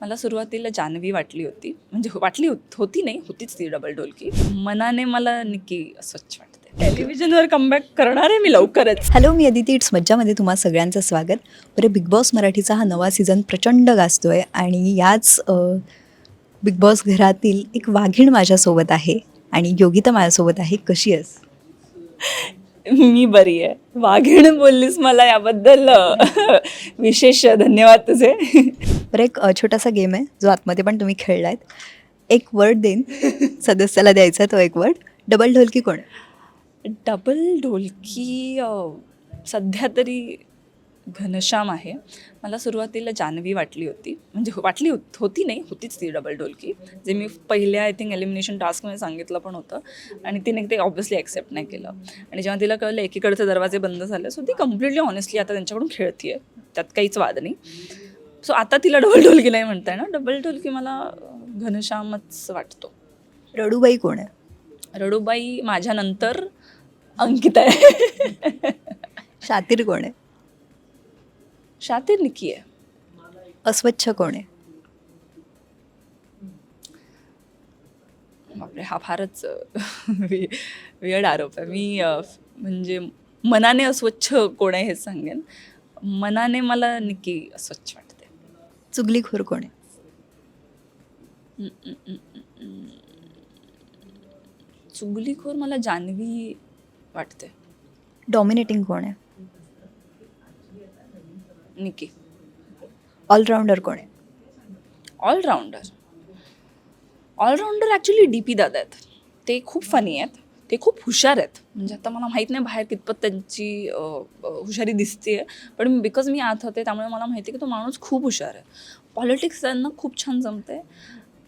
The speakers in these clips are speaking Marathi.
मला सुरुवातीला जान्हवी वाटली होती, म्हणजे होती नाही, होतीच ती डबल ढोलकी. मनाने मला निक्की स्वच्छ वाटते. टेलिव्हिजनवर कमबॅक करणार आहे मी लवकरच. Hello, me Aditi. इट्स मज्जामध्ये तुम्हा सगळ्यांचं स्वागत. बरं, बिग बॉस मराठीचा हा नवा सीझन प्रचंड गाजतोय आणि याच बिग बॉस घरातील एक वाघीण माझ्यासोबत आहे आणि योगिता माझ्यासोबत आहे. कशी आहेस? मी बरी आहे. वाघीण बोललीस मला, याबद्दल विशेष धन्यवाद तुझे. बरं, एक छोटासा गेम आहे जो आतमध्ये पण तुम्ही खेळलायत. एक वर्ड देईन, सदस्याला द्यायचा तो एक वर्ड. डबल ढोलकी कोण आहे? डबल ढोलकी सध्या तरी घनश्याम आहे. मला सुरुवातीला जान्हवी वाटली होती, म्हणजे होती नाही, होतीच ती डबल ढोलकी. जे मी पहिल्या आय थिंक एलिमिनेशन टास्कमध्ये सांगितलं पण होतं आणि तिने ते ऑब्व्हियसली ॲक्सेप्ट नाही केलं. आणि जेव्हा तिला कळलं एकीकडचे दरवाजे बंद झाले, सो ती कम्प्लिटली ऑनेस्टली आता त्यांच्याकडून खेळते आहे, त्यात काहीच वाद नाही. सो आता तिला डबल ढोलकी नाही म्हणताय ना, डबल ढोलकी मला घनश्यामच वाटतो. रडूबाई कोण आहे? रडूबाई माझ्यानंतर अंकिता आहे. शातीर कोण आहे? शातीर निकी आहे. अस्वच्छ कोण आहे? बापरे, हा फारच वियर्ड आरोप आहे. मी म्हणजे मनाने अस्वच्छ कोण आहे हेच सांगेन. मनाने मला निकी अस्वच्छ वाटते. चुगलीखोर कोण आहे? चुगलीखोर मला जान्हवी वाटते. डॉमिनेटिंग कोण आहे? निकी. ऑलराऊंडर कोण आहे? ऑलराऊंडर ॲक्च्युली DP दादा आहेत. ते खूप फनी आहेत, ते खूप हुशार आहेत. म्हणजे आता मला माहीत नाही बाहेर कितपत त्यांची हुशारी दिसते आहे, पण बिकॉज मी आत होते त्यामुळे मला माहिती आहे की तो माणूस खूप हुशार आहे. पॉलिटिक्स त्यांना खूप छान जमते,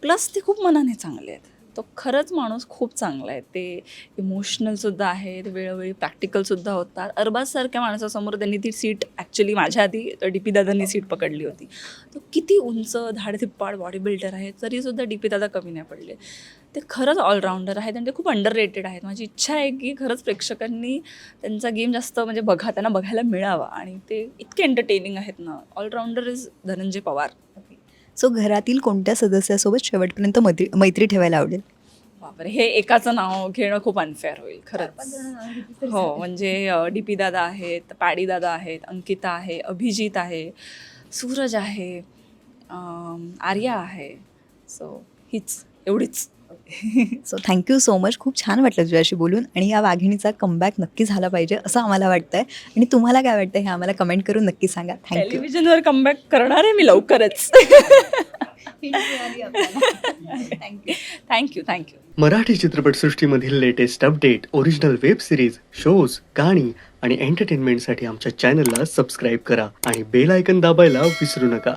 प्लस ते खूप मनाने चांगले आहेत. तो खरंच माणूस खूप चांगला आहे. ते इमोशनलसुद्धा आहे, ते वेळोवेळी प्रॅक्टिकलसुद्धा होतात. अरबाजसारख्या माणसासमोर त्यांनी ती सीट ॲक्च्युली माझ्या आधी DP दादांनी सीट पकडली होती. तो किती उंच धाडधिप्पाड बॉडी बिल्डर आहे, तरीसुद्धा DP दादा कमी नाही पडले. ते खरंच ऑलराऊंडर आहेत आणि ते खूप अंडररेटेड आहेत. माझी इच्छा आहे की खरंच प्रेक्षकांनी त्यांचा गेम जास्त म्हणजे त्यांना बघायला मिळावा आणि ते इतके एंटरटेनिंग आहेत ना. Allrounder is Dhananjay Pawar. So घरातील कोणत्या सदस्यासोबत शेवटपर्यंत मैत्री ठेवायला आवडेल? बापरे, हे एकाचं नाव घेणं खूप अनफेअर होईल खरंच. हो, म्हणजे DP दादा आहेत, पॅडी दादा आहेत, अंकिता आहे, अभिजित आहे, सूरज आहे, आर्या आहे. सो एवढीच. So thank you so much. खूप छान वाटलं तुझ्याशी बोलून आणि या वाघिणीचा कमबॅक नक्की झाला पाहिजे असं आम्हाला वाटतंय. आणि तुम्हाला काय वाटतं हे आम्हाला कमेंट करून नक्की सांगा. थँक्यू. टेलिव्हिजनवर कमबॅक करणार आहे मी लवकरच. थँक्यू. मराठी चित्रपटसृष्टीमधील latest update, original web series, shows, गाणी आणि एंटरटेनमेंटसाठी आमच्या चॅनलला सबस्क्राईब करा आणि बेल आयकन दाबायला विसरू नका.